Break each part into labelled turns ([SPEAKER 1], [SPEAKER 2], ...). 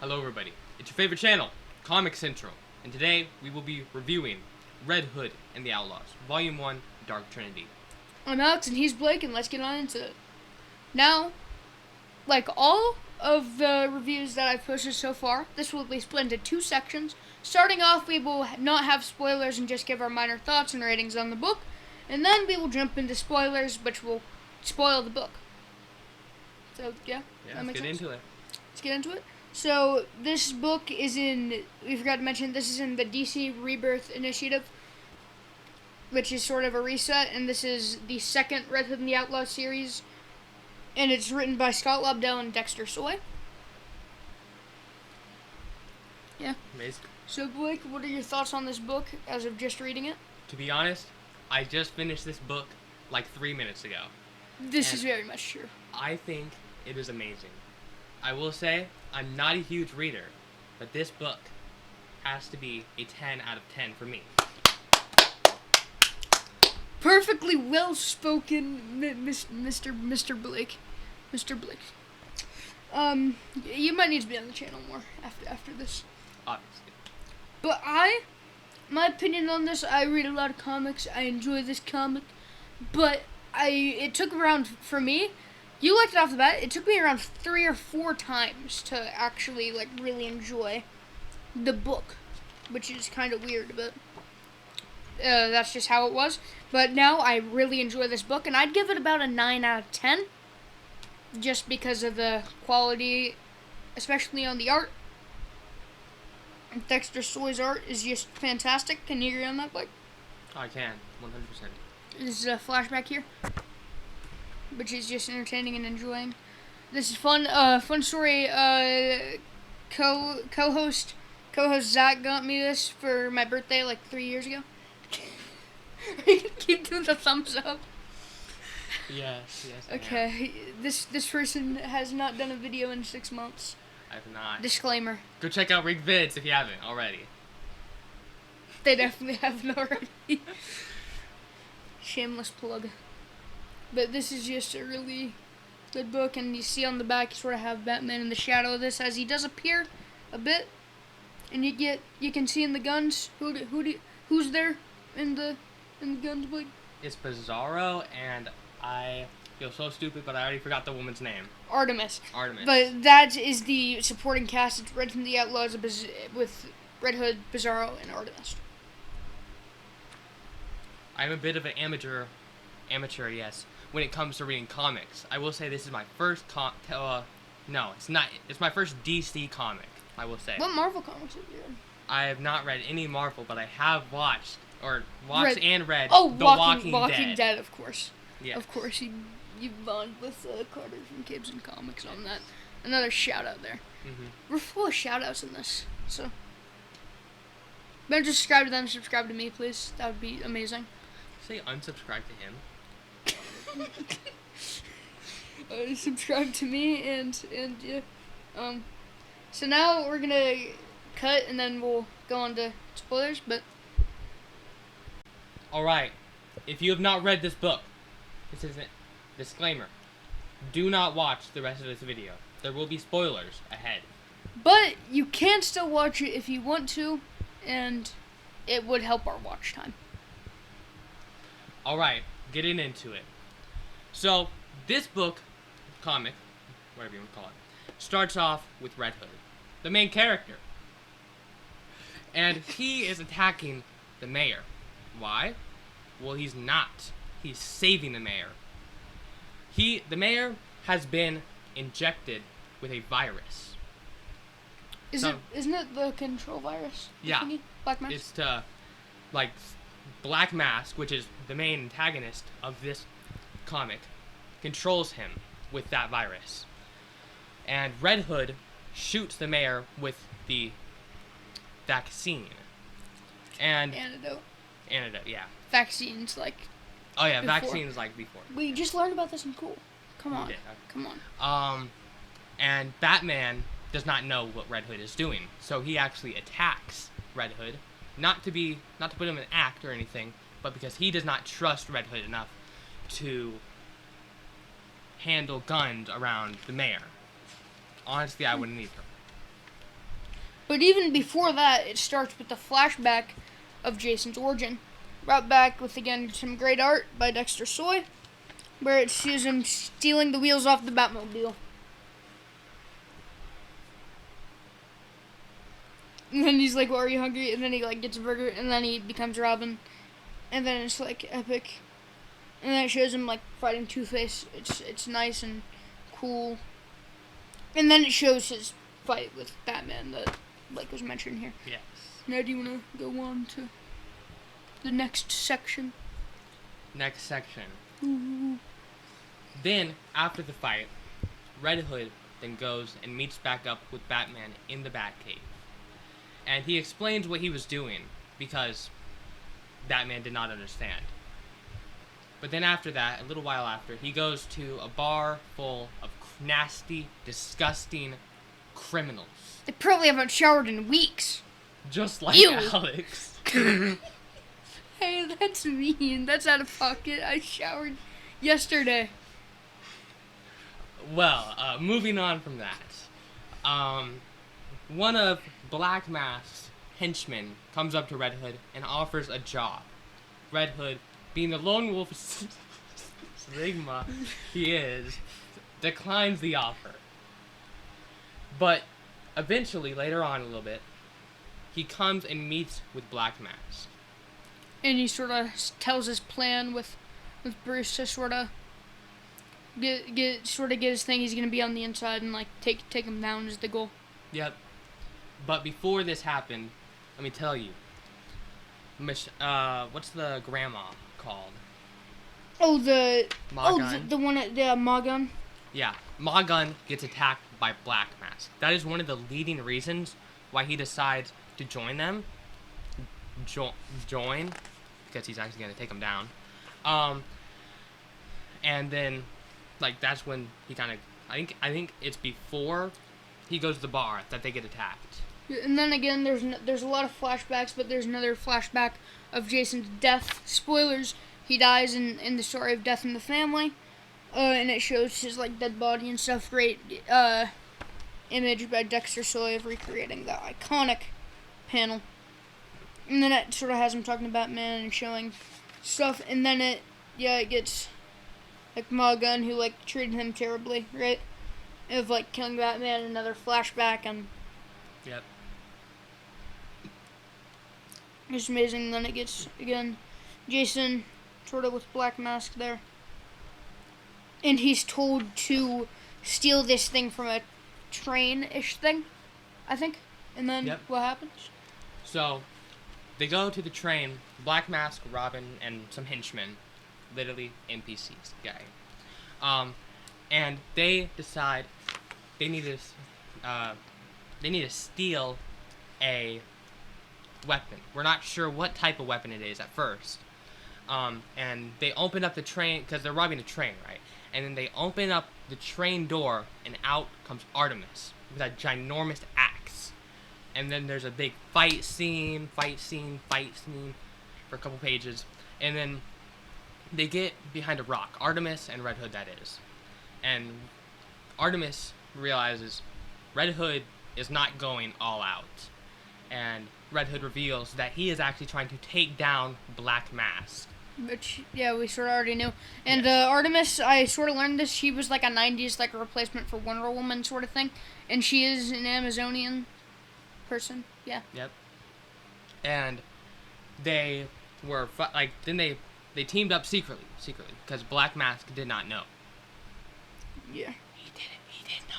[SPEAKER 1] Hello everybody, it's your favorite channel, Comic Central, and today we will be reviewing Red Hood and the Outlaws, Volume 1, Dark Trinity.
[SPEAKER 2] I'm Alex and he's Blake, and let's get on into it. Now, like all of the reviews that I've posted so far, this will be split into two sections. Starting off, we will not have spoilers and just give our minor thoughts and ratings on the book, and then we will jump into spoilers, which will spoil the book. So, yeah, that
[SPEAKER 1] let's
[SPEAKER 2] makes
[SPEAKER 1] get
[SPEAKER 2] sense.
[SPEAKER 1] into it.
[SPEAKER 2] Let's get into it. So, this book is we forgot to mention, this is in the DC Rebirth Initiative, which is sort of a reset, and this is the second Red Hood and the Outlaws series, and it's written by Scott Lobdell and Dexter Soy. Yeah.
[SPEAKER 1] Amazing.
[SPEAKER 2] So, Blake, what are your thoughts on this book as of just reading it?
[SPEAKER 1] To be honest, I just finished this book like 3 minutes ago.
[SPEAKER 2] This is very much true.
[SPEAKER 1] I think it is amazing. I will say, I'm not a huge reader, but this book has to be a 10 out of 10 for me.
[SPEAKER 2] Perfectly well spoken, Mr. Blake. Mr. Blake. You might need to be on the channel more after this.
[SPEAKER 1] Obviously.
[SPEAKER 2] But my opinion on this, I read a lot of comics. I enjoy this comic, but it took around, for me, you liked it off the bat, it took me around 3 or 4 times to actually, really enjoy the book, which is kind of weird, but that's just how it was. But now I really enjoy this book, and I'd give it about a 9 out of 10, just because of the quality, especially on the art. Dexter Soy's art is just fantastic. Can you agree on that, Blake?
[SPEAKER 1] I can, 100%.
[SPEAKER 2] This is a flashback here, which is just entertaining and enjoying. This is fun. Fun story. Co-host Zach got me this for my birthday like 3 years ago. Are you gonna keep doing the thumbs up?
[SPEAKER 1] Yes.
[SPEAKER 2] Okay. This person has not done a video in 6 months.
[SPEAKER 1] I've not.
[SPEAKER 2] Disclaimer.
[SPEAKER 1] Go check out Rick Vids if you haven't already.
[SPEAKER 2] They definitely haven't already. Shameless plug. But this is just a really good book, and you see on the back, you sort of have Batman in the shadow of this, as he does appear a bit, and you can see in the guns who's there in the guns, Blake?
[SPEAKER 1] It's Bizarro, and I feel so stupid, but I already forgot the woman's name.
[SPEAKER 2] Artemis.
[SPEAKER 1] Artemis.
[SPEAKER 2] But that is the supporting cast. It's Red Hood and the Outlaws with Red Hood, Bizarro, and Artemis.
[SPEAKER 1] I'm a bit of an amateur, yes, when it comes to reading comics. I will say this is my first no, it's not. It's my first DC comic, I will say.
[SPEAKER 2] What Marvel comics have you read?
[SPEAKER 1] I have not read any Marvel, but I have watched The
[SPEAKER 2] Walking
[SPEAKER 1] Walking
[SPEAKER 2] Dead, of course.
[SPEAKER 1] Yeah.
[SPEAKER 2] Of course, you bond with Carter from Gibbs and Comics on that. Another shout out there.
[SPEAKER 1] Mm-hmm.
[SPEAKER 2] We're full of shout outs in this, so. Better just subscribe to them, subscribe to me, please. That would be amazing.
[SPEAKER 1] Say unsubscribe to him.
[SPEAKER 2] Subscribe to me and yeah. So now we're gonna cut and then we'll go on to spoilers, but.
[SPEAKER 1] Alright, if you have not read this book, this is a disclaimer. Do not watch the rest of this video. There will be spoilers ahead.
[SPEAKER 2] But you can still watch it if you want to, and it would help our watch time.
[SPEAKER 1] Alright, getting into it. So, this book, comic, whatever you want to call it, starts off with Red Hood, the main character. And he is attacking the mayor. Why? Well, he's not. He's saving the mayor. The mayor has been injected with a virus.
[SPEAKER 2] Isn't it the control virus?
[SPEAKER 1] Yeah.
[SPEAKER 2] Thingy? Black Mask?
[SPEAKER 1] It's to, Black Mask, which is the main antagonist of this comic, controls him with that virus. And Red Hood shoots the mayor with the vaccine. And Antidote, yeah.
[SPEAKER 2] Vaccines,
[SPEAKER 1] Oh yeah,
[SPEAKER 2] before.
[SPEAKER 1] vaccines before.
[SPEAKER 2] We just learned about this in school. Come on.
[SPEAKER 1] We did, okay.
[SPEAKER 2] Come on.
[SPEAKER 1] And Batman does not know what Red Hood is doing, so he actually attacks Red Hood, not to put him in act or anything, but because he does not trust Red Hood enough to handle guns around the mayor. Honestly, I wouldn't either.
[SPEAKER 2] But even before that, it starts with the flashback of Jason's origin. Brought back with, again, some great art by Dexter Soy, where it shows him stealing the wheels off the Batmobile. And then he's like, well, are you hungry? And then he, like, gets a burger, and then he becomes Robin. And then it's, like, epic. And then it shows him, like, fighting Two-Face. It's nice and cool. And then it shows his fight with Batman that, like, was mentioned here.
[SPEAKER 1] Yes.
[SPEAKER 2] Now, do you want to go on to the next section?
[SPEAKER 1] Next section.
[SPEAKER 2] Ooh.
[SPEAKER 1] Then, after the fight, Red Hood then goes and meets back up with Batman in the Batcave. And he explains what he was doing, because Batman did not understand. But then after that, a little while after, he goes to a bar full of nasty, disgusting criminals.
[SPEAKER 2] They probably haven't showered in weeks.
[SPEAKER 1] Just like
[SPEAKER 2] Ew.
[SPEAKER 1] Alex.
[SPEAKER 2] Hey, that's mean. That's out of pocket. I showered yesterday.
[SPEAKER 1] Well, moving on from that. One of Black Mask's henchmen comes up to Red Hood and offers a job. Red Hood, being the lone wolf Sigma he is, declines the offer. But eventually, later on a little bit, he comes and meets with Black Mask.
[SPEAKER 2] And he sort of tells his plan with Bruce to sort of get his thing. He's gonna be on the inside and like take him down is the goal.
[SPEAKER 1] Yep. But before this happened, let me tell you. What's the grandma called?
[SPEAKER 2] Oh, the
[SPEAKER 1] Magun.
[SPEAKER 2] the one at the Magun.
[SPEAKER 1] Yeah, Magun gets attacked by Black Mask. That is one of the leading reasons why he decides to join them. Join, because he's actually gonna take them down. And then, like, that's when he kind of, I think it's before he goes to the bar that they get attacked.
[SPEAKER 2] And then again, there's a lot of flashbacks, but there's another flashback of Jason's death. Spoilers: he dies in the story of Death in the Family, and it shows his like dead body and stuff. Great image by Dexter Soy of recreating the iconic panel. And then it sort of has him talking to Batman and showing stuff, and then it gets like Magun, who like treated him terribly, right? Of like killing Batman, another flashback, and
[SPEAKER 1] Yep.
[SPEAKER 2] it's amazing. And then it gets again Jason sort of with Black Mask there, and he's told to steal this thing from a train-ish thing, I think. And then
[SPEAKER 1] Yep.
[SPEAKER 2] what happens?
[SPEAKER 1] So, they go to the train, Black Mask, Robin, and some henchmen, literally NPCs, guy. And they decide they need to steal a weapon. We're not sure what type of weapon it is at first. And they open up the train, because they're robbing a train, right? And then they open up the train door, and out comes Artemis with a ginormous axe. And then there's a big fight scene for a couple pages. And then they get behind a rock. Artemis and Red Hood, that is. And Artemis realizes Red Hood is not going all out. And Red Hood reveals that he is actually trying to take down Black Mask.
[SPEAKER 2] Which, yeah, we sort of already knew. And
[SPEAKER 1] Yes.
[SPEAKER 2] Artemis, I sort of learned this. She was like a 90s like a replacement for Wonder Woman sort of thing. And she is an Amazonian person. Yeah.
[SPEAKER 1] Yep. And they were, then they teamed up secretly, because Black Mask did not know.
[SPEAKER 2] Yeah.
[SPEAKER 1] He didn't know.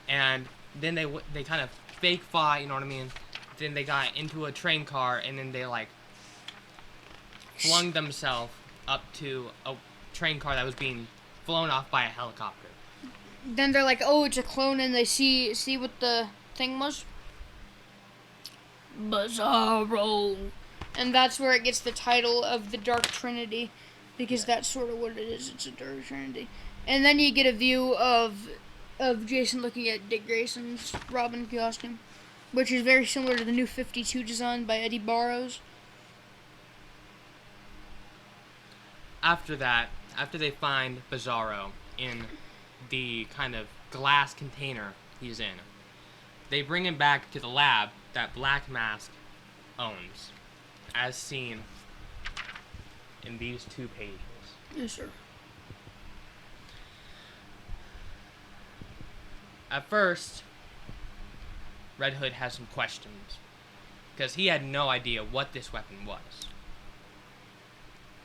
[SPEAKER 1] And then they kind of fake fought, you know what I mean? Then they got into a train car, and then they like flung themselves up to a train car that was being flown off by a helicopter.
[SPEAKER 2] Then they're like, oh, it's a clone, and they see what the thing was. Bizarro. And that's where it gets the title of the Dark Trinity, because that's sort of what it is. It's a Dark Trinity. And then you get a view of Jason looking at Dick Grayson's Robin costume, which is very similar to the New 52 design by Eddie Barrows.
[SPEAKER 1] After they find Bizarro in the kind of glass container he's in, they bring him back to the lab that Black Mask owns, as seen in these 2 pages.
[SPEAKER 2] Yes, sir.
[SPEAKER 1] At first, Red Hood has some questions, because he had no idea what this weapon was.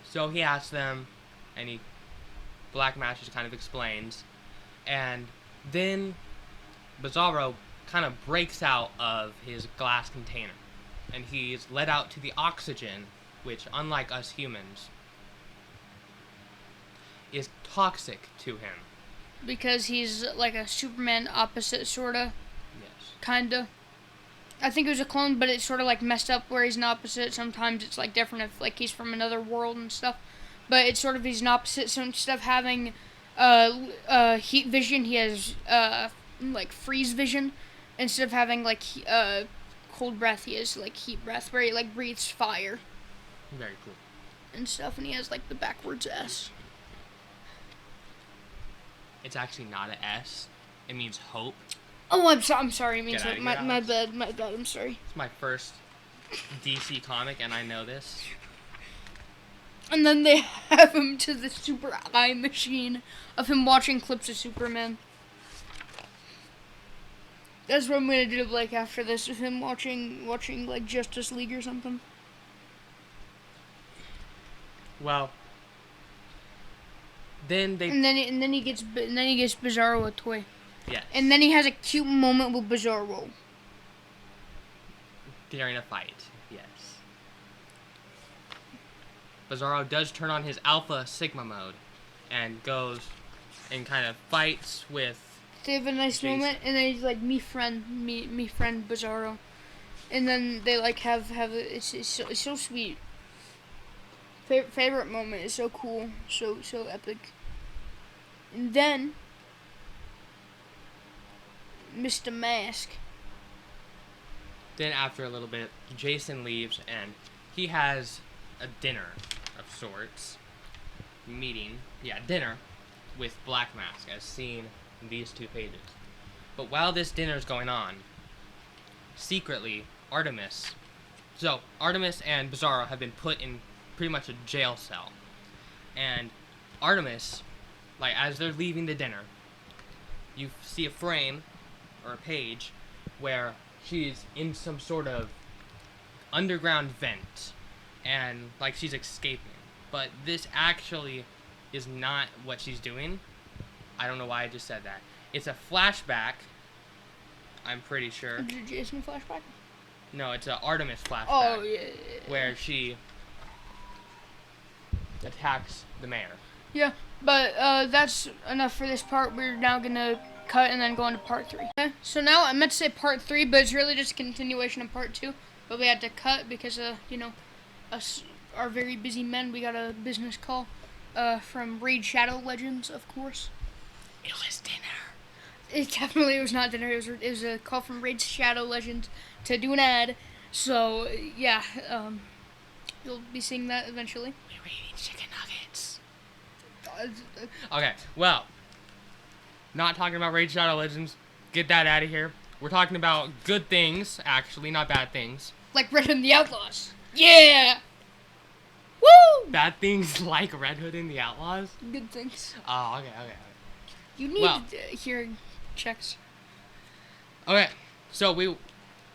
[SPEAKER 1] So he asks them, and Black Mask just kind of explains, and then Bizarro kind of breaks out of his glass container, and he's let out to the oxygen, which, unlike us humans, is toxic to him.
[SPEAKER 2] Because he's like a Superman opposite, sorta.
[SPEAKER 1] Yes.
[SPEAKER 2] Kinda. I think it was a clone, but it's sort of like messed up where he's an opposite. Sometimes it's like different if like he's from another world and stuff. But it's sort of he's an opposite. So instead of having heat vision, he has like freeze vision. Instead of having like cold breath, he has like heat breath, where he like breathes fire
[SPEAKER 1] Very cool.
[SPEAKER 2] and stuff. And he has like the backwards S.
[SPEAKER 1] It's actually not an S. It means hope.
[SPEAKER 2] Oh, I'm sorry. It means
[SPEAKER 1] Get outta
[SPEAKER 2] my
[SPEAKER 1] here, Alex.
[SPEAKER 2] my bad. I'm sorry.
[SPEAKER 1] It's my first DC comic, and I know this.
[SPEAKER 2] And then they have him to the super eye machine of him watching clips of Superman. That's what I'm gonna do like after this, of him watching like Justice League or something.
[SPEAKER 1] Well, then they
[SPEAKER 2] And then he gets Bizarro a toy.
[SPEAKER 1] yes.
[SPEAKER 2] And then he has a cute moment with Bizarro.
[SPEAKER 1] During a fight, yes. Bizarro does turn on his Alpha Sigma mode and goes and kind of fights with
[SPEAKER 2] They have a nice
[SPEAKER 1] Jason.
[SPEAKER 2] moment, and then he's like, me friend Bizarro. And then they like have it's so sweet. Favorite moment is so cool, so epic. And then Mr. Mask.
[SPEAKER 1] Then after a little bit, Jason leaves and he has a dinner of sorts. Dinner with Black Mask, as seen in these 2 pages. But while this dinner is going on, secretly, Artemis and Bizarro have been put in pretty much a jail cell. And Artemis, like, as they're leaving the dinner, you see a frame, or a page, where she's in some sort of underground vent, and like she's escaping. But this actually is not what she's doing. I don't know why I just said that. It's a flashback, I'm pretty sure.
[SPEAKER 2] Is it Jason flashback?
[SPEAKER 1] No, it's an Artemis flashback.
[SPEAKER 2] Oh yeah.
[SPEAKER 1] Where she attacks the mayor.
[SPEAKER 2] Yeah, but that's enough for this part. We're now gonna cut and then go into part 3. Okay, so now I meant to say part 3, but it's really just a continuation of part 2. But we had to cut because us are very busy men. We got a business call from Raid Shadow Legends, of course.
[SPEAKER 1] It was dinner.
[SPEAKER 2] It definitely was not dinner. It was a call from Raid Shadow Legends to do an ad. So yeah, you'll be seeing that eventually.
[SPEAKER 1] We were eating chicken nuggets. Okay, well, not talking about Raid Shadow Legends. Get that out of here. We're talking about good things, actually, not bad things.
[SPEAKER 2] Like Red Hood and the Outlaws. Yeah! Woo!
[SPEAKER 1] Bad things like Red Hood and the Outlaws?
[SPEAKER 2] Good things.
[SPEAKER 1] Oh, okay.
[SPEAKER 2] You need
[SPEAKER 1] Well.
[SPEAKER 2] hearing checks.
[SPEAKER 1] Okay, so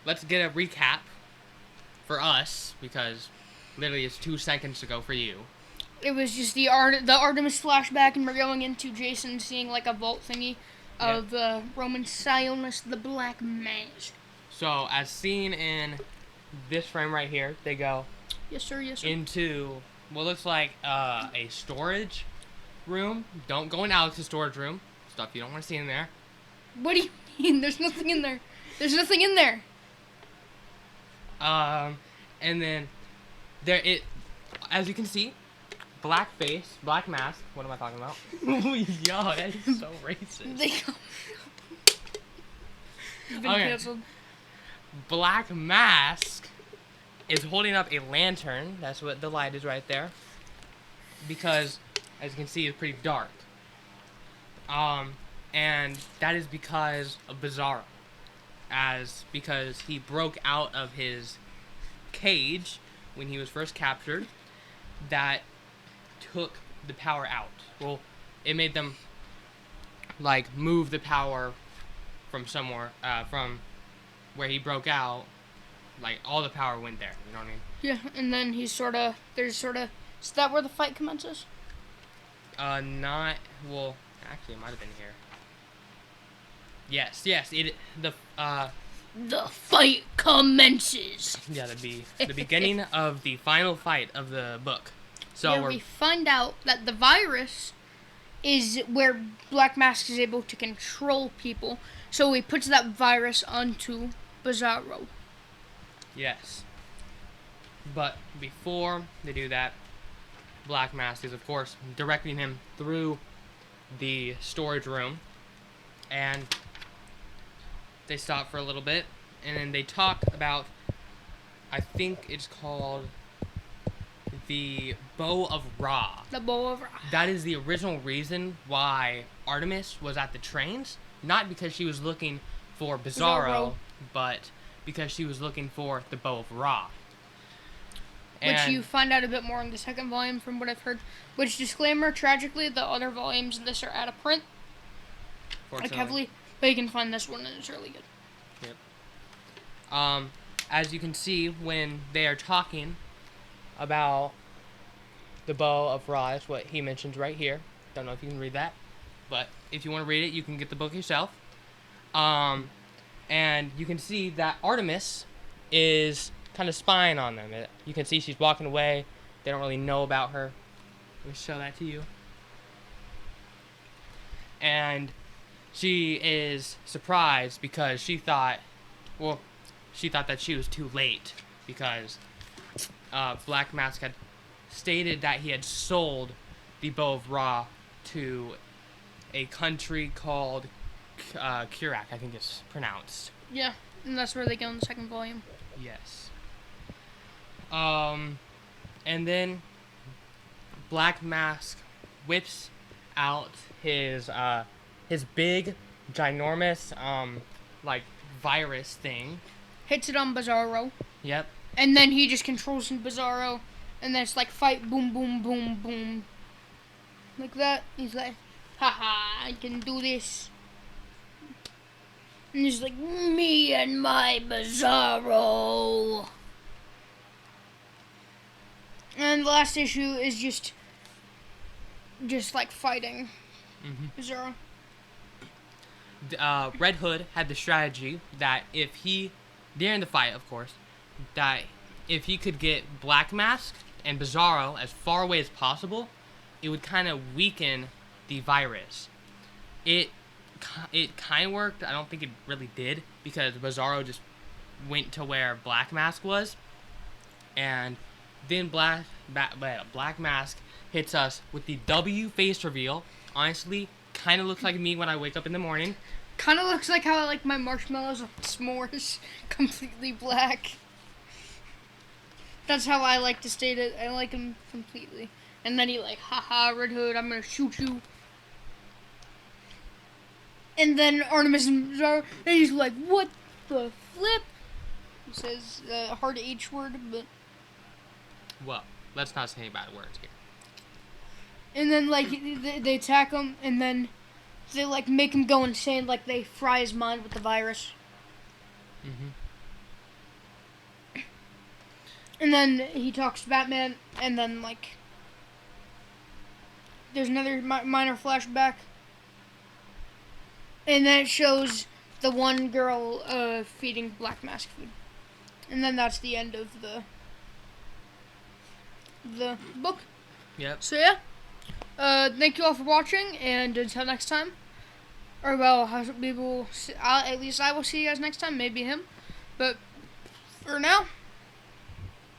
[SPEAKER 1] let's get a recap for us, because literally it's 2 seconds to go for you.
[SPEAKER 2] It was just the Artemis flashback, and we're going into Jason seeing like a vault thingy of Roman Sionis, the Black Mask.
[SPEAKER 1] So, as seen in this frame right here, they go
[SPEAKER 2] Yes, sir.
[SPEAKER 1] into what looks like a storage room. Don't go in Alex's storage room. Stuff you don't want to see in there.
[SPEAKER 2] What do you mean? There's nothing in there. There's nothing in there.
[SPEAKER 1] And then as you can see, black face, black mask. What am I talking about? Yo, that is so racist.
[SPEAKER 2] You've been
[SPEAKER 1] Okay.
[SPEAKER 2] canceled.
[SPEAKER 1] Black Mask is holding up a lantern. That's what the light is right there. Because, as you can see, it's pretty dark. And that is because of Bizarro. because he broke out of his cage when he was first captured, that took the power out. Well, it made them like move the power from somewhere, from where he broke out. Like all the power went there. You know what I mean?
[SPEAKER 2] Yeah, and then he's is that where the fight commences?
[SPEAKER 1] Not well. Actually, it might have been here. Yes.
[SPEAKER 2] The fight commences.
[SPEAKER 1] Yeah, that'd be the beginning of the final fight of the book. So
[SPEAKER 2] yeah, we find out that the virus is where Black Mask is able to control people. So he puts that virus onto Bizarro.
[SPEAKER 1] Yes. But before they do that, Black Mask is, of course, directing him through the storage room. And they stop for a little bit. And then they talk about, I think it's called the Bow of Ra.
[SPEAKER 2] The Bow of Ra.
[SPEAKER 1] That is the original reason why Artemis was at the trains. Not because she was looking for Bizarro, but because she was looking for the Bow of Ra.
[SPEAKER 2] Which you find out a bit more in the second volume from what I've heard. Which, disclaimer, tragically, the other volumes in this are out of print. Like heavily. But you can find this one and it's really good.
[SPEAKER 1] Yep. As you can see, when they are talking about the Bow of Ra, is what he mentions right here. Don't know if you can read that. But if you want to read it, you can get the book yourself. And you can see that Artemis is kind of spying on them. You can see she's walking away. They don't really know about her. Let me show that to you. And she is surprised because she thought that she was too late because Black Mask had stated that he had sold the Bow of Ra to a country called Kurak, I think it's pronounced.
[SPEAKER 2] Yeah, and that's where they go in the second volume.
[SPEAKER 1] Yes. And then Black Mask whips out his big, ginormous, like, virus thing.
[SPEAKER 2] Hits it on Bizarro.
[SPEAKER 1] Yep.
[SPEAKER 2] And then he just controls Bizarro, and then it's like fight, boom, boom, boom, boom. Like that. He's like, haha, I can do this. And he's like, me and my Bizarro. And the last issue is just like fighting Bizarro.
[SPEAKER 1] Red Hood had the strategy that during the fight, of course, that if he could get Black Mask and Bizarro as far away as possible, it would kind of weaken the virus. It kind of worked. I don't think it really did because Bizarro just went to where Black Mask was, and then Black Mask hits us with the W face reveal. Honestly, kind of looks like me when I wake up in the morning.
[SPEAKER 2] Kind of looks like how I like my marshmallows with s'mores, completely black. That's how I like to state it. I like him completely. And then he like, haha, Red Hood, I'm gonna shoot you. And then Artemis and Bizarro, and he's like, what the flip? He says a hard H word, but...
[SPEAKER 1] Well, let's not say any bad words here.
[SPEAKER 2] And then, like, they attack him, and then they, like, make him go insane, like, they fry his mind with the virus. And then he talks to Batman, and then, like, there's another minor flashback. And then it shows the one girl feeding Black Mask food. And then that's the end of the book.
[SPEAKER 1] Yep.
[SPEAKER 2] So, yeah. Thank you all for watching, and until next time. Or, well, we will at least I will see you guys next time, maybe him. But for now,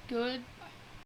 [SPEAKER 2] good